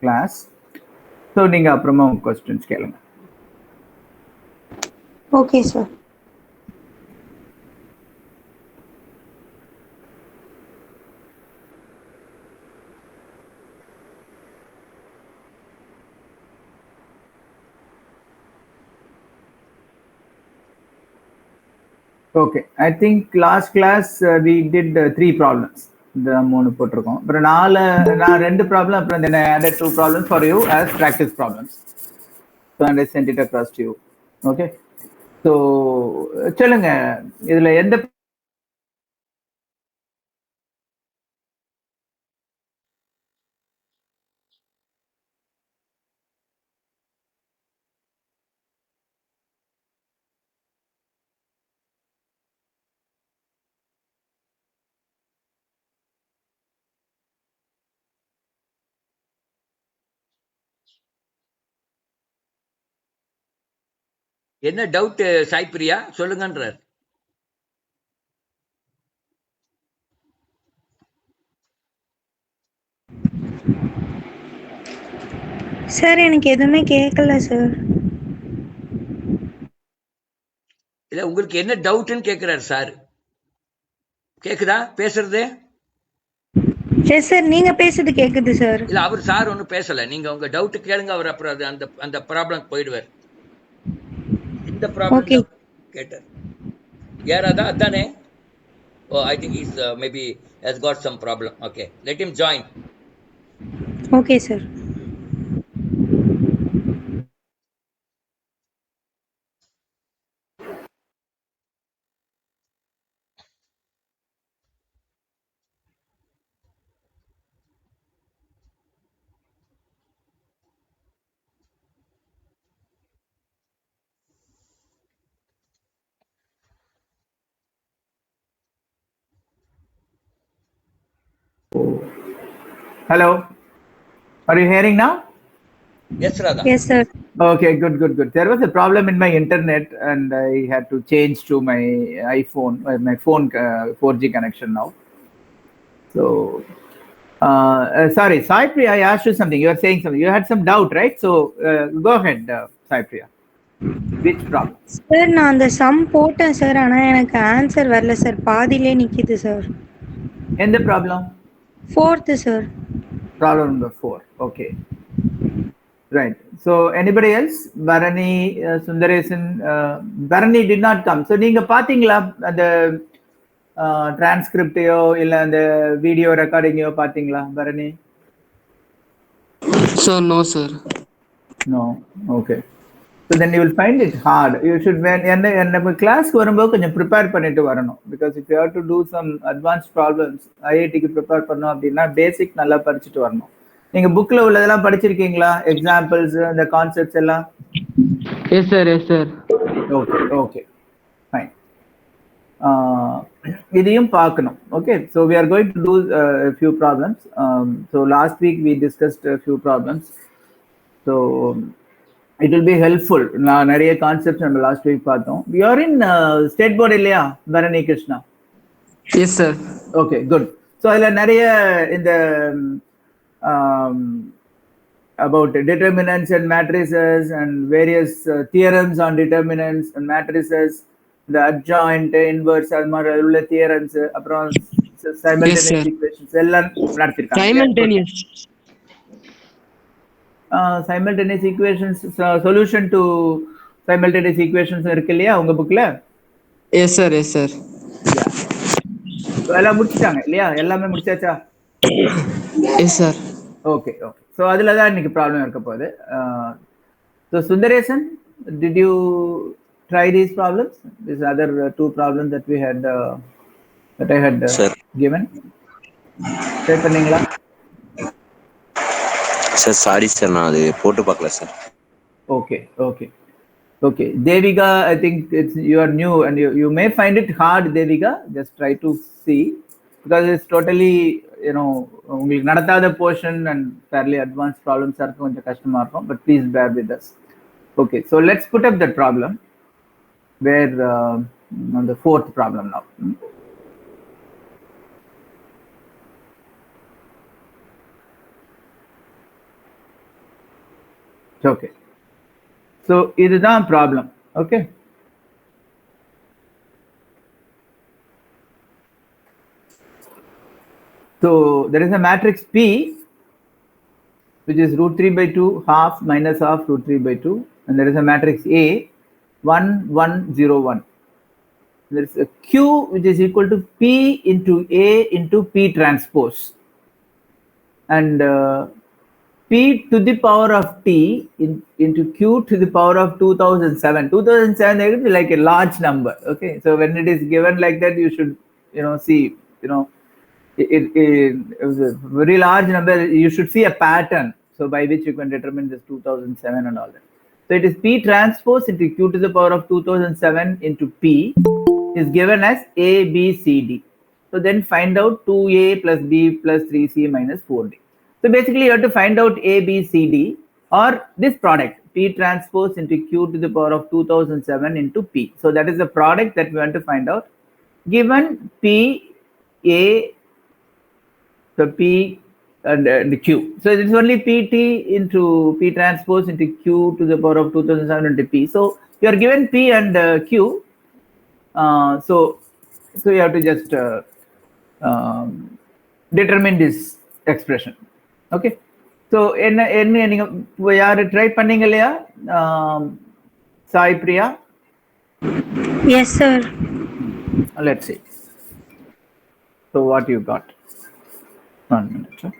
class. So நீங்க அப்புறமா உங்க questions கேளுங்க. Okay, sir. Okay, I think last class we did 3 problems. இந்த 3 போட்டிருக்கோம். அப்புறம் நான் 2 problem, அப்புறம் then I added 2 problems for you as practice problems. So and I sent it across to you. Okay. So சொல்லுங்க இதுல எந்த என்ன டவுட் சாய் பிரியா சொல்லுங்கன்றார். சார் எனக்கு எதுவுமே கேட்கல சார். இல்ல உங்களுக்கு என்ன டவுட்னு கேக்குறாரு சார். கேக்குதா பேசுறது? எஸ் சார், நீங்க பேசுறது கேக்குது சார். இல்ல அவர் சார் ஒன்னும் பேசல. நீங்க உங்க டவுட் கேளுங்க, அவர் அப்புறம் அந்த அந்த ப்ராப்ளம் போயிடுவார். இந்த ப்ராப்ளம் கேட்டார் யாராதா அதானே? Oh, I think is maybe has got some problem. Okay, let him join. Okay, sir. Hello, are you hearing now? Yes, Radha. Yes, sir. Okay, good. There was a problem in my internet and I had to change to my iPhone, my phone 4G connection now. So, sorry, Sai Priya, I asked you something. You were saying something. You had some doubt, right? So, go ahead, Sai Priya. Which problem? Sir நான் அந்த some போட்டேன் sir, ஆனால் எனக்கு answer வரல sir, பாதியிலே நிற்கிது sir. எந்த problem? 4th sir. Problem number 4. Okay. Right. So anybody else? Bharani, Sundaresan, Bharani did not come. So நீங்க பாத்தீங்களா அந்த டிரான்ஸ்கிரிப்டையோ இல்ல அந்த வீடியோ ரெக்கார்டிங்கோ பாத்தீங்களா Bharani? Sir, no sir. No. Okay. So then you will find it hard. You should when class வரும்போது கொஞ்சம் prepare பண்ணிட்டு வரணும். Because if you have to do some advanced problems, ஐஐடிக்கு ப்ரிப்பேர் பண்ணோம் அப்படின்னா பேசிக் நல்லா படிச்சுட்டு வரணும். நீங்க புக்ல உள்ளதெல்லாம் படிச்சிருக்கீங்களா? எக்ஸாம்பிள்ஸ் அந்த கான்செப்ட்ஸ் எல்லாம்? Yes sir, yes sir. Okay. Fine. இதையும் பார்க்கணும். Okay, so we are going to do a few problems. So last week we discussed a few problems. So it will be helpful. நான் நிறைய concepts நம்ம last week பார்த்தோம். We are in state board இல்லையா Bharani Krishna? Yes sir. Okay, good. So அதுல நிறைய இந்த about determinants and matrices and various theorems on determinants and matrices, the adjoint, inverse, அது மாதிரி உள்ள theorems, அப்புறம் simultaneous equations எல்லாம் நடத்திருக்காங்க. Simultaneous equations, solution to simultaneous equations இருக்கு இல்லையா உங்க புக்ல? Yes sir. Yeah. எல்லாம் முடிச்சிட்டாங்க இல்லையா? எல்லாமே முடிச்சாச்சா? Yes sir. Okay. So அதுல தான் இன்னைக்கு ப்ராப்ளம் இருக்க போகுது. So Sundaresan, did you try these problems? These other 2 problems that we had that I had given. Try பண்ணீங்களா? சார் சாரி சார், நான் அது போட்டு பார்க்கல sir. Okay. Devika, I think you are new and you may find it hard, Devika. Just try to see because it's totally, உங்களுக்கு நடத்தாத portion and fairly advanced problems are கொஞ்சம் கஷ்டமா இருக்கும், but please bear with us. Okay, so let's put up that problem where on the 4th problem now. Okay. So இதுதான் problem. Okay. So there is a matrix P, which is root 3 by 2 half minus half root 3 by 2, and there is a matrix A 1 1 0 1. There is a Q which is equal to P into A into P transpose, and P to the power of T into Q to the power of 2007. 2007 is like a large number. Okay, so when it is given like that, you should see it was a very large number. You should see a pattern, so by which you can determine this 2007 and all that. So it is P transpose into Q to the power of 2007 into P is given as A, B, C, D. So then find out 2A plus B plus 3C minus 4D. So basically you have to find out A, B, C, D, or this product P transpose into Q to the power of 2007 into P. So that is the product that we want to find out. Given P, A, so P and Q. So it is only PT into P transpose into Q to the power of 2007 into P. So you are given P and Q. So you have to just determine this expression. Okay. So என்ன நீங்க யாரு try பண்ணீங்க இல்லையா Sai Priya? Yes, sir. Let's see. So what you got? 1 minute. Huh?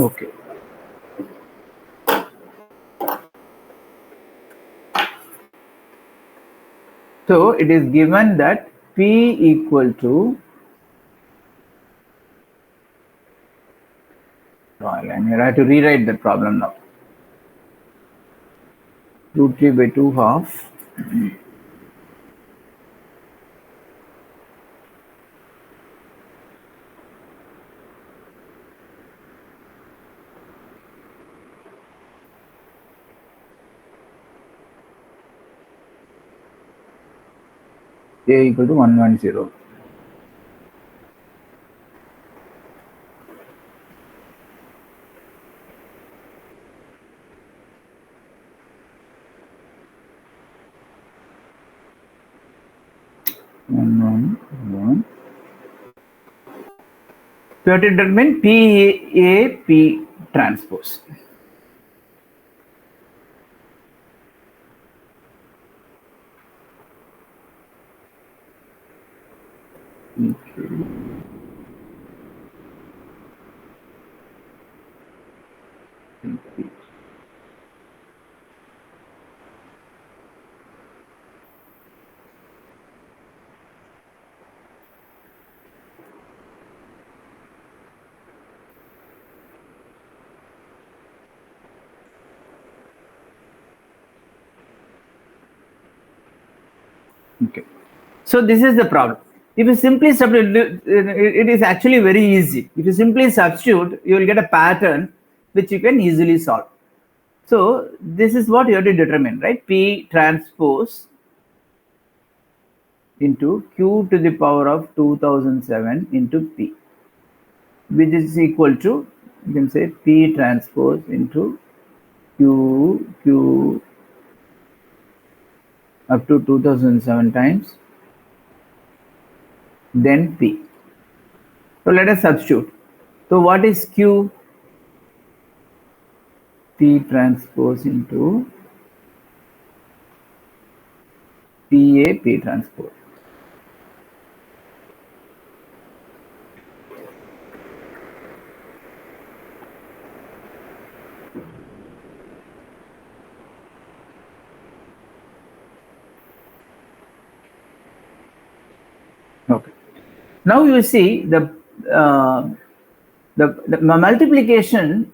Okay. So it is given that P equal to and here I have to rewrite the problem now. Root 3 by 2 half A equal to 110. So to determine P A P transpose. Okay. Okay. So this is the problem. If you simply substitute, it is actually very easy. If you simply substitute, you will get a pattern which you can easily solve. So this is what you have to determine, right? P transpose into Q to the power of 2007 into P, which is equal to, you can say P transpose into Q up to 2007 times, then P. So let us substitute. So what is Q? P transpose into PA P transpose. Okay. Now you see the multiplication,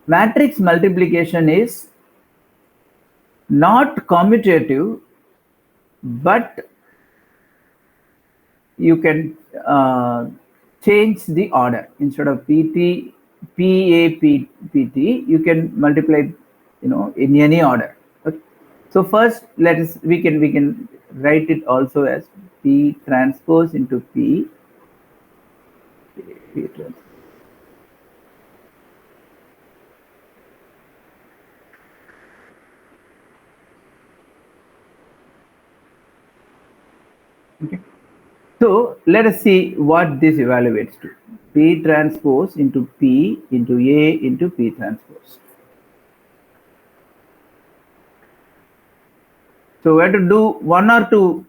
matrix multiplication is not commutative but you can change the order. Instead of PT, PT, you can multiply, in any order. Okay. So first, we can write it also as P transpose into P transpose. Okay. So let us see what this evaluates to. P transpose into P into A into P transpose. So we have to do one or two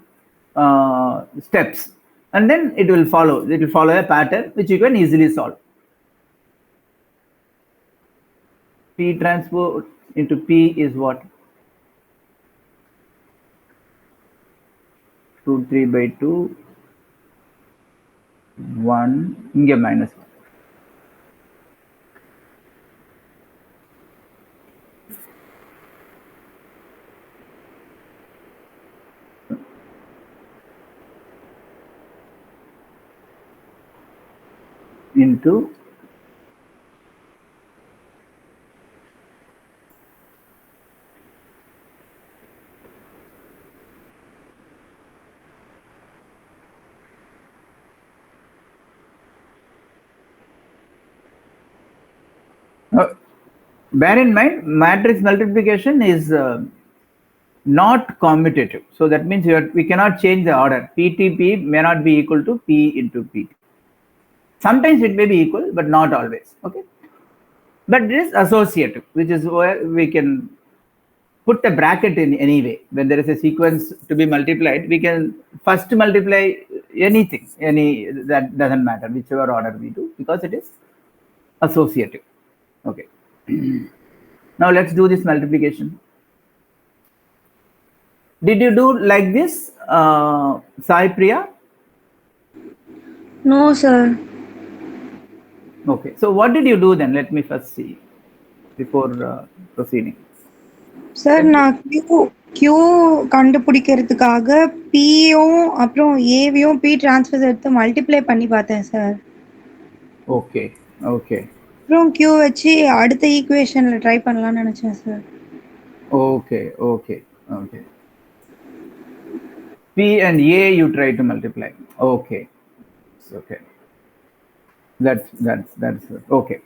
steps, and then it will follow. It will follow a pattern which you can easily solve. P transpose into P is what? Root 3 by 2, 1, inge minus 1. Into bear in mind, matrix multiplication is not commutative. So that means we cannot change the order. PTP may not be equal to P into PT. Sometimes it may be equal, but not always. Okay. But it is associative, which is where we can put a bracket in any way. When there is a sequence to be multiplied, we can first multiply anything, that doesn't matter, whichever order we do, because it is associative. Okay. Now let's do this multiplication. Did you do like this, Sai Priya? No, sir. Okay. So what did you do then? Let me first see before proceeding. Sir நான் Q கண்டுபிடிக்கிறதுக்காக Pயும் அப்புறம் Aவையும் P transfer எடுத்து multiply பண்ணி பார்த்தேன் sir. Okay okay. அப்புறம் Q வச்சு அடுத்த ஈக்குவேஷன்ல try பண்ணலாம்னு நினைச்சேன் sir. Okay okay okay. P and A you try to multiply. Okay. Okay. That's okay.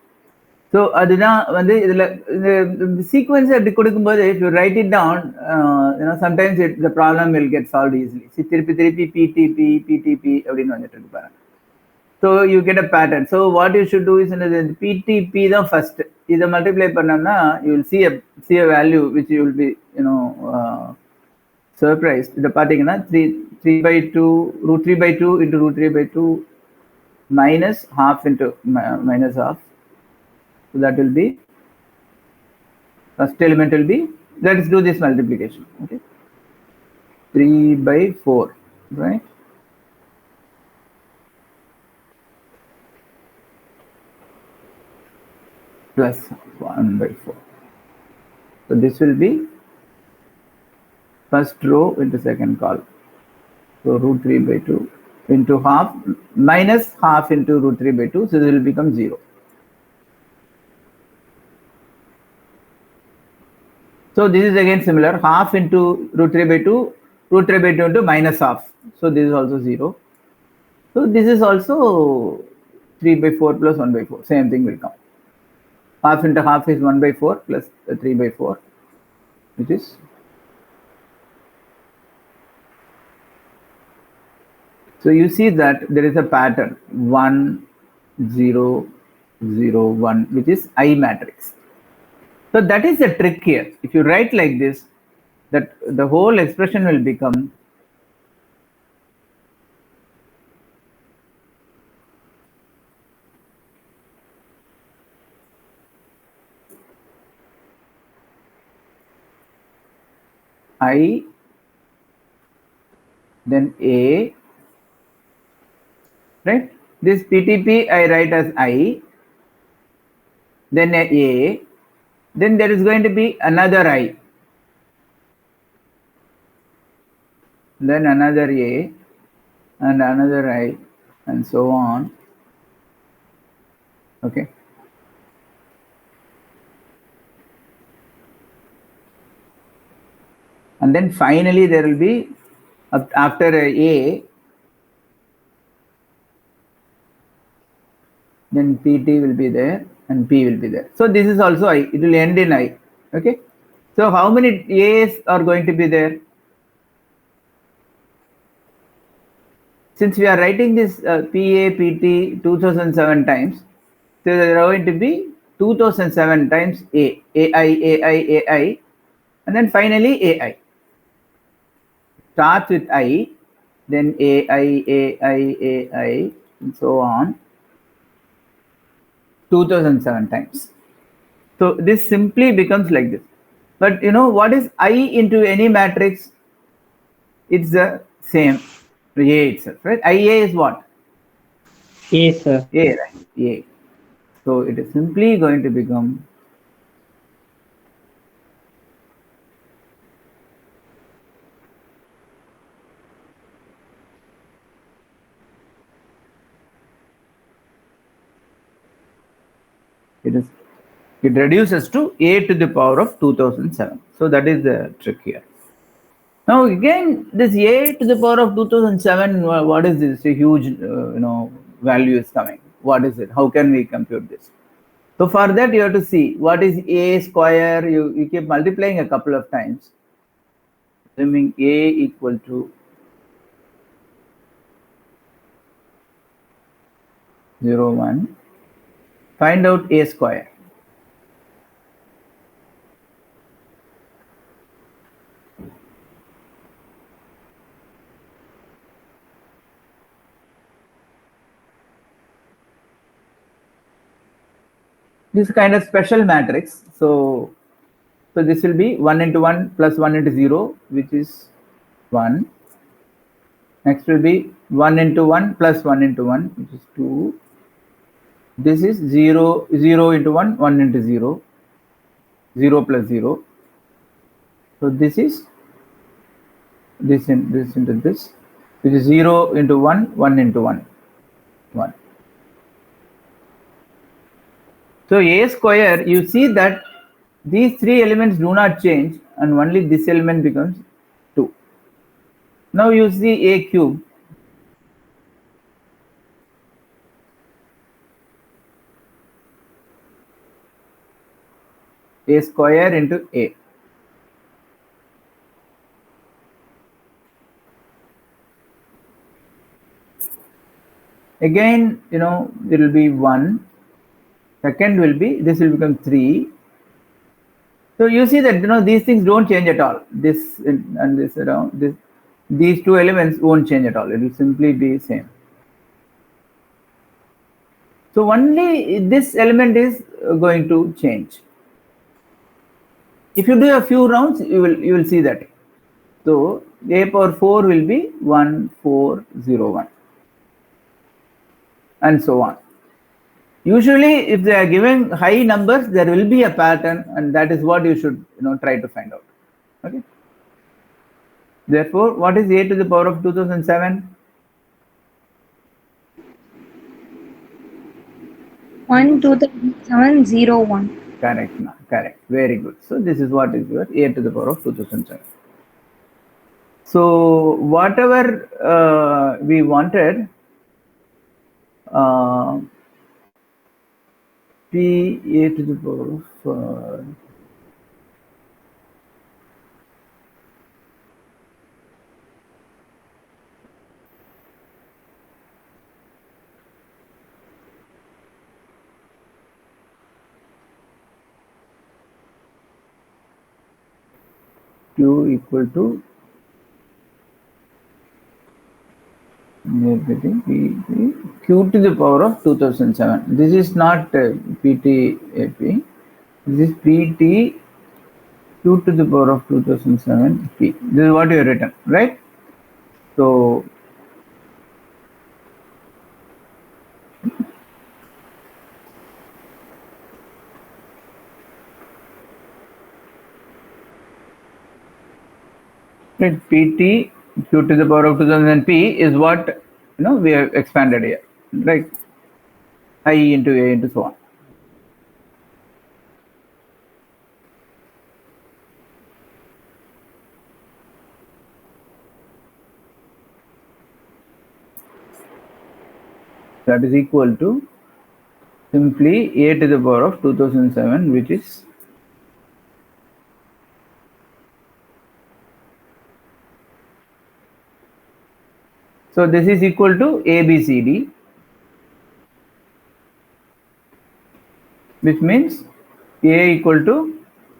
So அதுதான் வந்து இதுல இந்த சீக்வென்ஸ் அப்படி கொடுக்கும்போது if you write it down, sometimes the problem will get solved easily. திருப்பி PTP அப்படின்னு வந்துட்டு இருக்கு பாருங்க. So you get a pattern. So what you should do is PTP தான் first. இதை multiply பண்ணோம்னா you will see a value which you will be surprised. இதை பார்த்தீங்கன்னா 3/2 root 3 by 2 into root 3 by 2 minus half into minus half. So that will be, first element will be, let's do this multiplication. Okay, 3 by 4, right? Plus 1 by 4. So this will be first row into second column. So root 3 by 2 into half minus half into root 3 by 2. So this will become 0. So this is again similar, half into root 3 by 2, root 3 by 2 into minus half. So this is also 0. So this is also 3 by 4 plus 1 by 4. Same thing will come. Half into half is 1 by 4 plus 3 by 4, which is so you see that there is a pattern 1, 0, 0, 1, which is I matrix. So that is the trick here. If you write like this, that the whole expression will become I, then A, right? This PTP I write as I, then A, then there is going to be another I. then another A, and another I, and so on. Okay. And then finally there will be, after A, then PT will be there and P will be there. So this is also I, it will end in I. Okay. So how many A's are going to be there? Since we are writing this PA, PT 2007 times, so there are going to be 2007 times A, AI, and then finally AI. Starts with I, then AI, and so on, 2007 times. So this simply becomes like this. But you know what is I into any matrix? It's the same A itself, right? IA is what? A, sir. A, right? A. So it is simply going to become it reduces to A to the power of 2007. So that is the trick here. Now again, this A to the power of 2007, what is this? A huge, value is coming. What is it? How can we compute this? So for that, you have to see what is A square. You keep multiplying a couple of times, assuming A equal to 0, 1. Find out A square. This kind of special matrix. So this will be 1 into 1 plus 1 into 0, which is 1. Next will be 1 into 1 plus 1 into 1, which is 2. This is 0, 0 into 1, 1 into 0, 0 plus 0. So this is this into this, which is 0 into 1, 1 into 1, 1. So A square, you see that these three elements do not change and only this element becomes 2. Now you see A cube. A square into A. Again, it will be 1. Second will be, this will become 3. So you see that these things don't change at all. This and this around this, these two elements won't change at all. It will simply be same. So only this element is going to change. If you do a few rounds, you will see that. So A power 4 will be 1401, and so on. Usually, if they are giving high numbers, there will be a pattern, and that is what you should try to find out. Okay. Therefore, what is A to the power of 2007? 12701. Correct. Correct. Very good. So this is what is your A to the power of 2007. So whatever we wanted, P A to the power of Q equal to Q to the power of 2007. This is not PTAP. This is PT Q to the power of 2007 P. This is what you have written, right? So PT q to the power of 2000 p is what we have expanded here, right? I into a into so on. That is equal to simply a to the power of 2007, which is so this is equal to ABCD, which means A equal to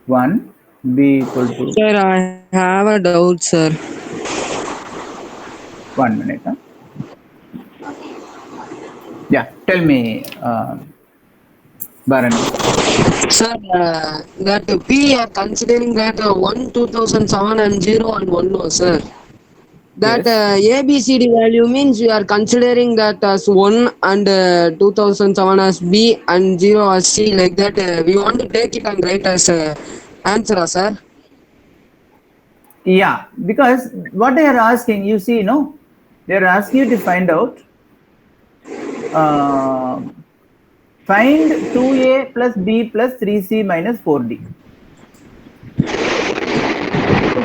1, B equal to Sir, I have a doubt, sir. 1 minute. Huh? Yeah, tell me, Bharan. Sir, that P are considering that 1 2007 and 0 and 1, no, sir. That Yes. ABCD value means you are considering that as 1 and 2007 as B and 0 as C, like that. We want to take it and write as answer, sir. Yeah, because what they are asking, you see, they are asking you to find out, find 2A plus B plus 3C minus 4D.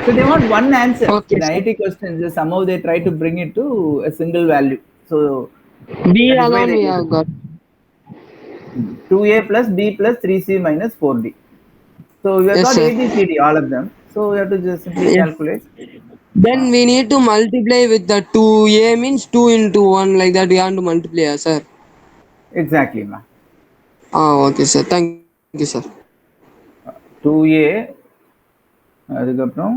So they want one answer. Okay, In sir. IT questions, somehow they try to bring it to a single value. So B that is why alone they we give have got. 2A plus B plus 3C minus 4D. So we have Yes, got sir. ABCD, all of them. So we have to just simply Yes. calculate. Then we need to multiply with the 2A means 2 into 1, like that we have to multiply, sir. Exactly, ma. Okay, sir. Thank you, sir. 2A அதுக்கப்புறம்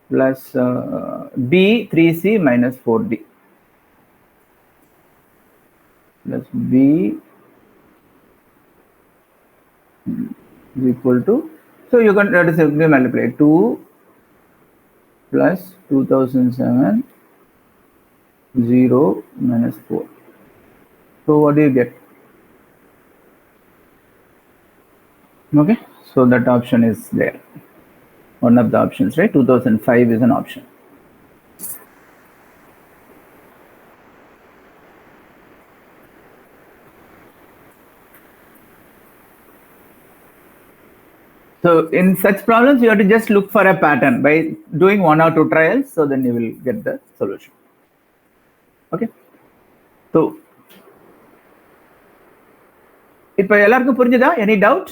plus B 3C minus 4D plus B is equal to, so you can simply multiply 2 plus 2007 0 minus 4. So what do you get? Okay, so that option is there, one of the options, right? 2005 is an option. So in such problems, you have to just look for a pattern by doing 1 or 2 trials. So then you will get the solution. Okay. So இப்போ எல்லாருக்கும் புரிஞ்சுதா? Any doubt?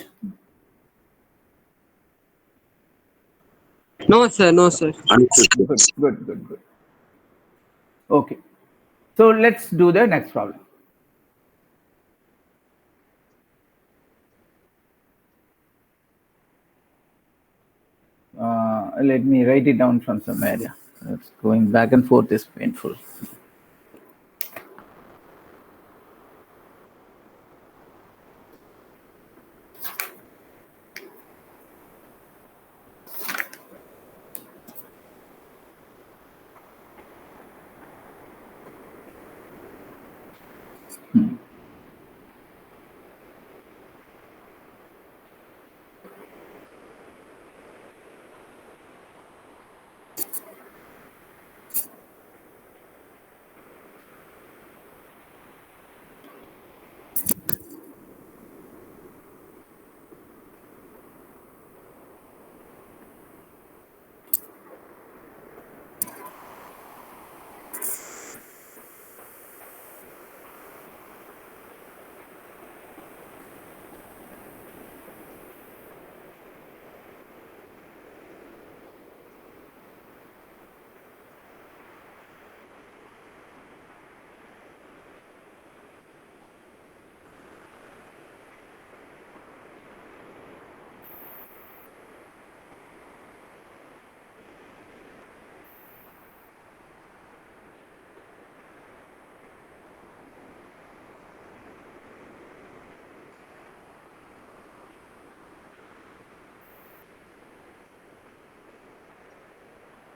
No, sir. No, sir. Good. Okay. So let's do the next problem. Let me write it down from some area. It's going back and forth is painful.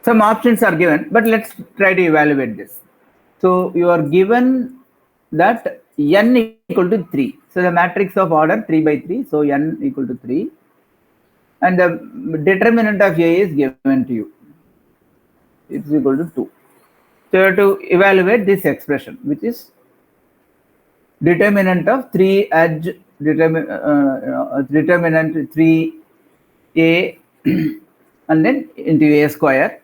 Some options are given, but let's try to evaluate this. So you are given that n equal to 3. So the matrix of order 3 by 3. So n equal to 3. And the determinant of A is given to you. it's equal to 2. So you have to evaluate this expression, which is determinant of 3 edge determinant 3a and then into a square.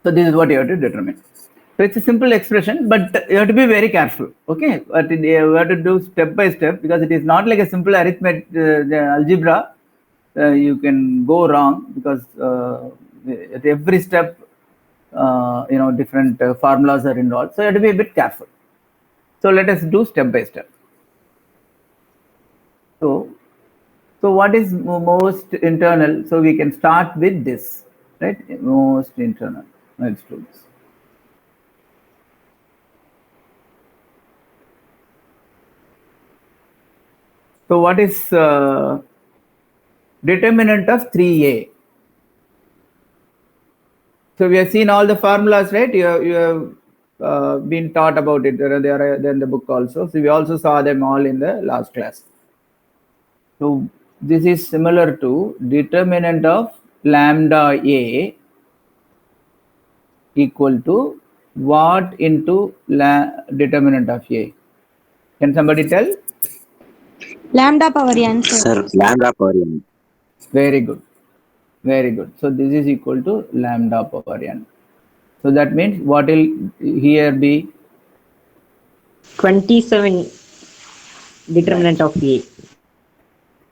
So this is what you have to determine. So it's a simple expression, but you have to be very careful. Okay, but you have to do step by step, because it is not like a simple arithmetic algebra. You can go wrong, because at every step, different formulas are involved. So you have to be a bit careful. So let us do step by step. So what is most internal? So we can start with this, right? Most internal. Let's do this. So what is determinant of 3a? So we have seen all the formulas, right? You have been taught about it. They are in the book also. So we also saw them all in the last class. So this is similar to determinant of lambda a equal to what into determinant of a? Can somebody tell? Lambda power n, sir. Sir, lambda power n. Very good. Very good. So this is equal to lambda power n. So that means what will here be? 27 determinant of A.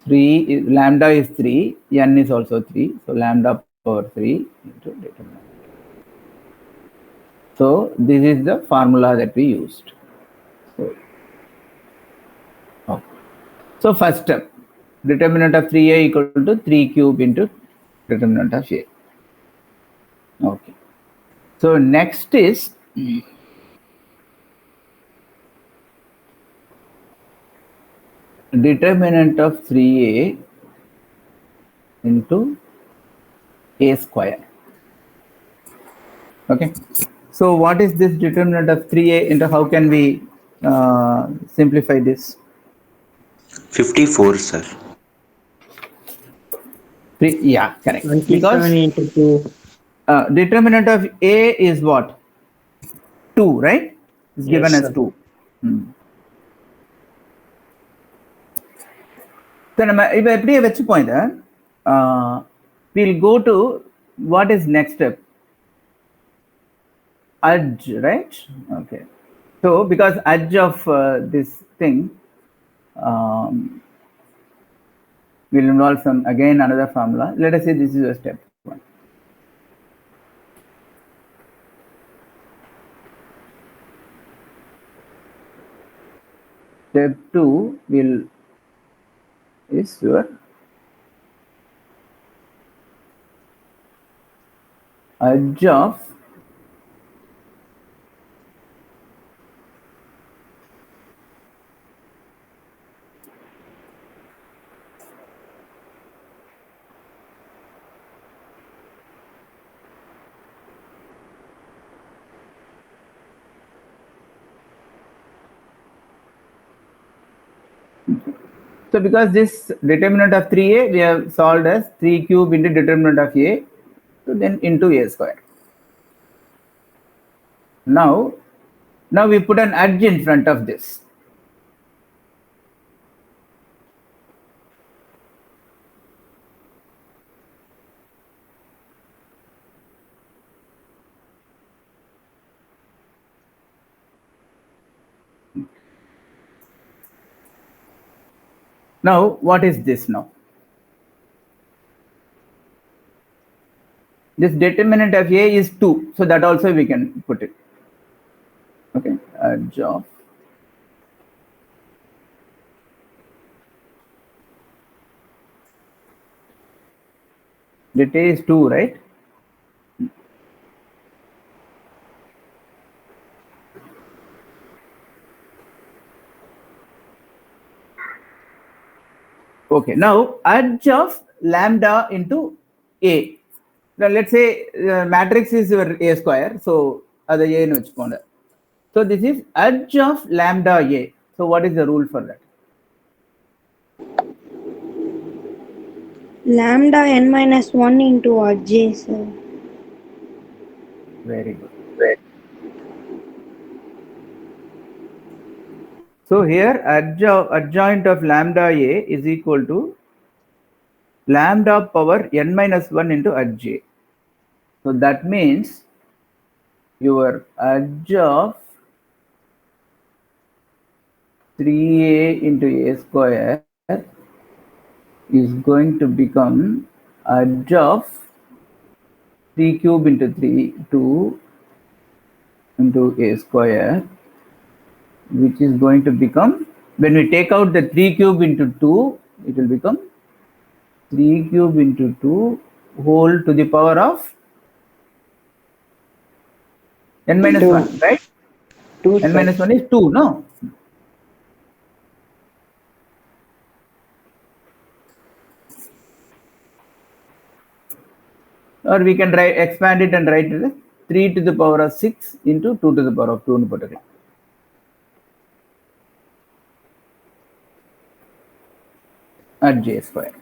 3 lambda is 3, n is also 3. So lambda power 3 into determinant. So this is the formula that we used. So first step, determinant of 3a equal to 3 cube into determinant of a. Okay. So next is determinant of 3a into a square. Okay. So what is this determinant of 3a into, how can we simplify this? 54, sir. 3, yeah, correct. 27 Because into 2. determinant of a is what? 2, right? It's Yes, given as sir. 2. So இப்போ எப்படியே வச்சுப்போம் இதை. We'll go to what is next step? Edge, right? Okay. So because edge of this thing will involve some, again, another formula. Let us say this is a step 1. Step 2 is your edge of So because this determinant of 3a we have solved as 3 cube into determinant of a, so then into a square. Now we put an edge in front of this. Now what is this now? This determinant of a is 2, so that also we can put it. Okay, edge of that is 2, right? Okay, now edge of lambda into a. Now let's say matrix is your a square, so other a in which corner. So this is edge of lambda a. So what is the rule for that? Lambda n minus 1 into j, sir. Very good. So here adjoint of lambda a is equal to lambda power n minus 1 into adj. So that means your adj of 3a into a square is going to become adj of 3 cube into 3, 2 into a square, which is going to become, when we take out the 3 cube into 2, it will become 3 cube into 2 whole to the power of n minus 1, right? 2, N sir. minus 1 is 2, no? Or we can expand it and write it as 3 to the power of 6 into 2 to the power of 2 in particular. At j square.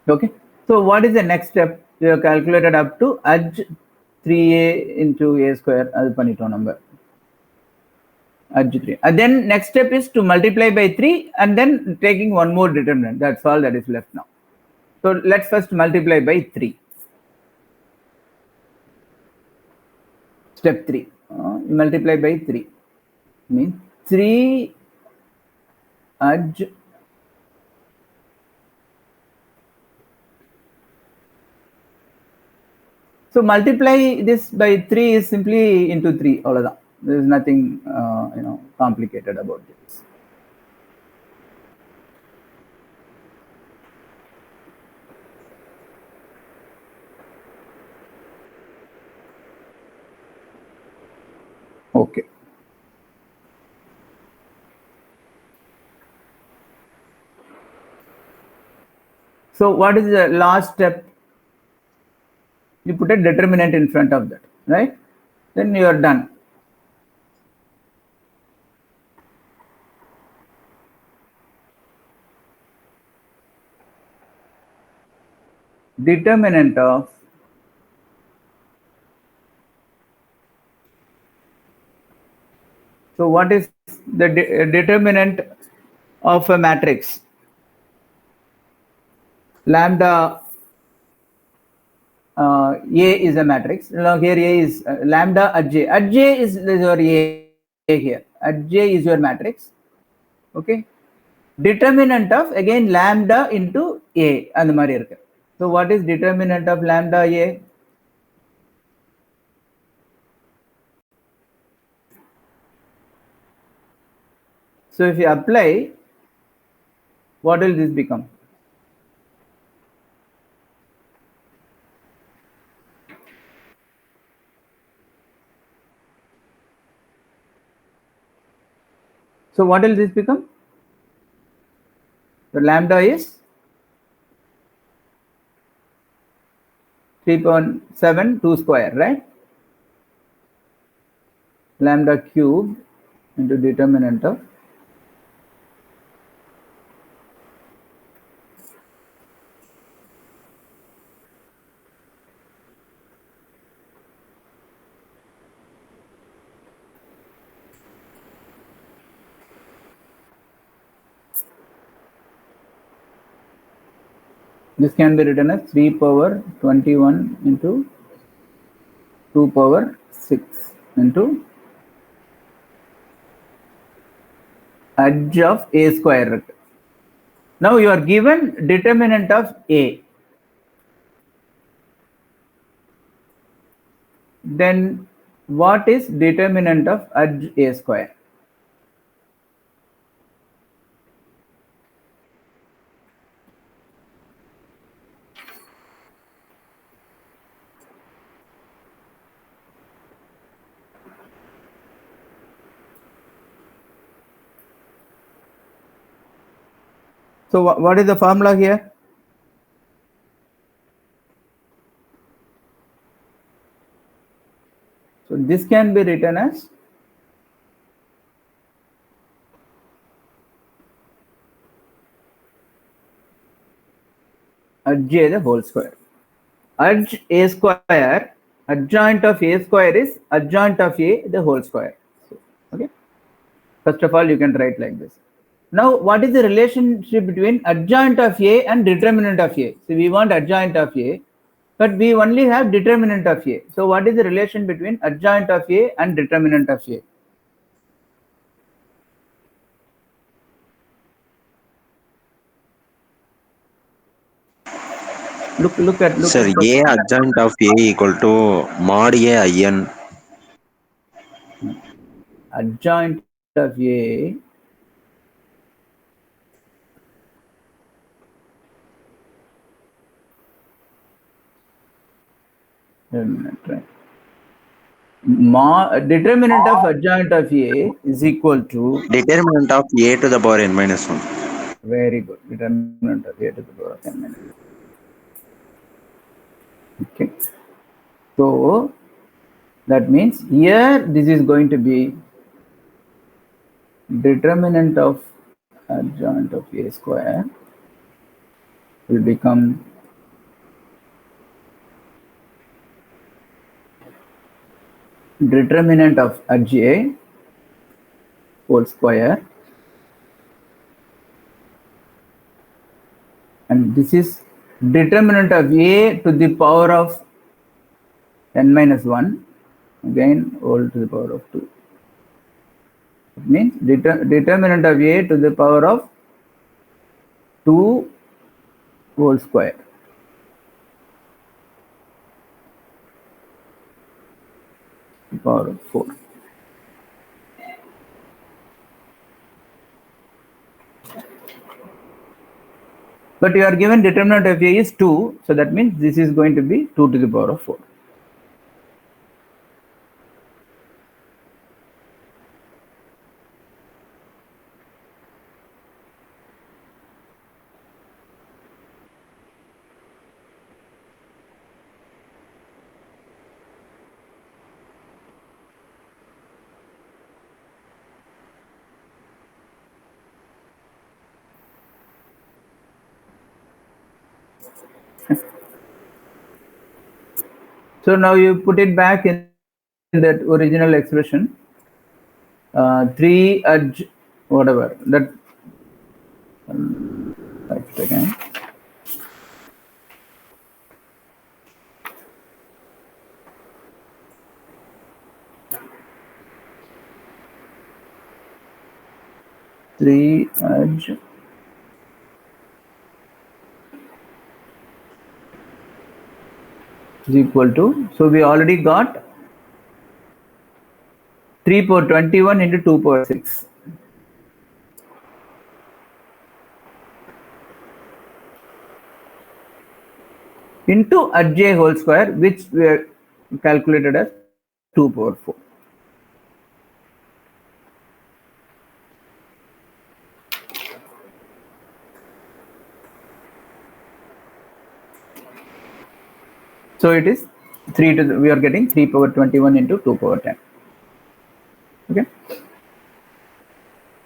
Okay. So what is the next step? We have calculated up to adj 3a into a square as panito number. Adj 3. And then next step is to multiply by 3 and then taking one more determinant. That's all that is left now. So let's first multiply by 3. Step 3. Multiply by 3. Means 3 adj so multiply this by 3 is simply into 3. All of that. There is nothing complicated about this. Okay. So what is the last step? You put a determinant in front of that, right? Then you are done. Determinant of so what is the determinant of a matrix? Lambda A is a matrix. Now here A is lambda adj. Adj is your A here. Adj is your matrix. Okay. Determinant of again lambda into A and the mari irukku. So what is determinant of lambda A? So if you apply, what will this become? So what will this become? The lambda is 3.7 2 square, right? Lambda cube into determinant of this can be written as 3 power 21 into 2 power 6 into adj of A square. Now you are given determinant of A. Then what is determinant of adj A square? So what is the formula here? So this can be written as adj the whole square. Adj a square, adjoint of a square is adjoint of a the whole square. So, okay. First of all, you can write like this. Now, what is the relationship between adjoint of a and determinant of a? So, we want adjoint of a, but we only have determinant of a. So, what is the relation between adjoint of a and determinant of a? Look at Sir, A adjoint of A equal to mod A in. Adjoint of a right. Determinant of adjoint of a is equal to Determinant of A to the power n minus 1. very good. Determinant of a to the power of n minus 1. Okay. So that means here this is going to be determinant of adjoint of a square will become determinant of adj whole square, and this is determinant of a to the power of n minus 1, again whole to the power of 2. It means determinant of a to the power of 2 whole square. Power of 4. But you are given determinant of a is 2, so that means this is going to be 2 to the power of 4. So now you put it back in that original expression. 3 adj whatever that. Type it again. Three adj is equal to, so we already got 3 power 21 into 2 power 6. Into adj whole square, which we are calculated as 2 power 4. So it is 3 to the, we are getting 3 power 21 into 2 power 10. Okay.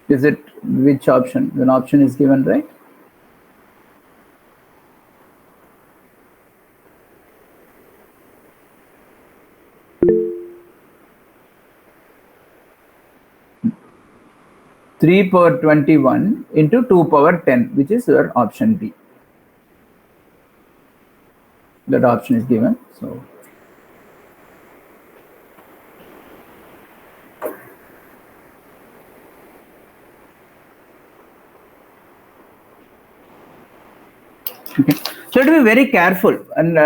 Is it which option? An option is given, right? Three power 21 into 2 power 10, which is your option B. That option is given. So okay. So to be very careful and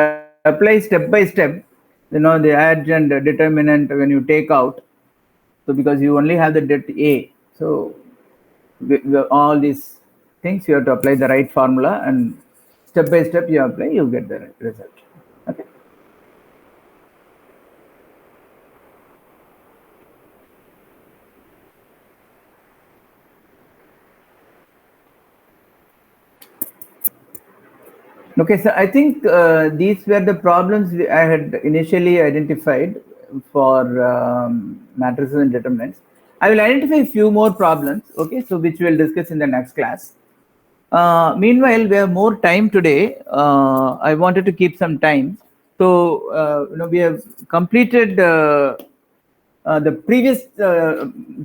apply step by step, the adj and determinant when you take out. So because you only have the det A, so all these things you have to apply the right formula, and step by step you apply, you get the right result. Okay. Okay, so I think these were the problems I had initially identified for matrices and determinants. I will identify a few more problems, okay, so which we'll discuss in the next class. Meanwhile, we have more time today. I wanted to keep some time. So, we have completed the previous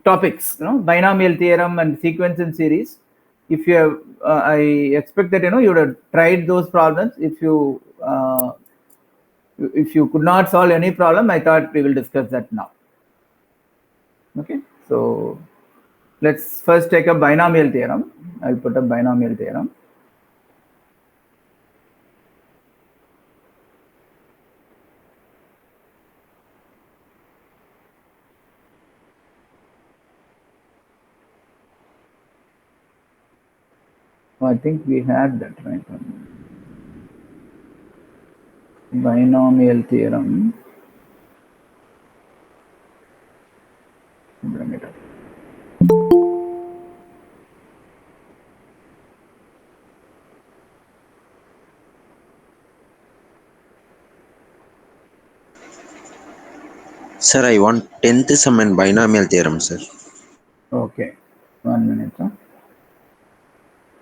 topics, binomial theorem and sequence and series. If you have, I expect that, you would have tried those problems. If you could not solve any problem, I thought we will discuss that now. Okay, so let's first take a binomial theorem. I'll put a binomial theorem. Oh, I think we had that, right? Binomial theorem. Bring it up. Sir, I want 10th sum and binomial theorem, sir. Okay, 1 minute.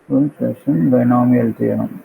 Full session binomial theorem.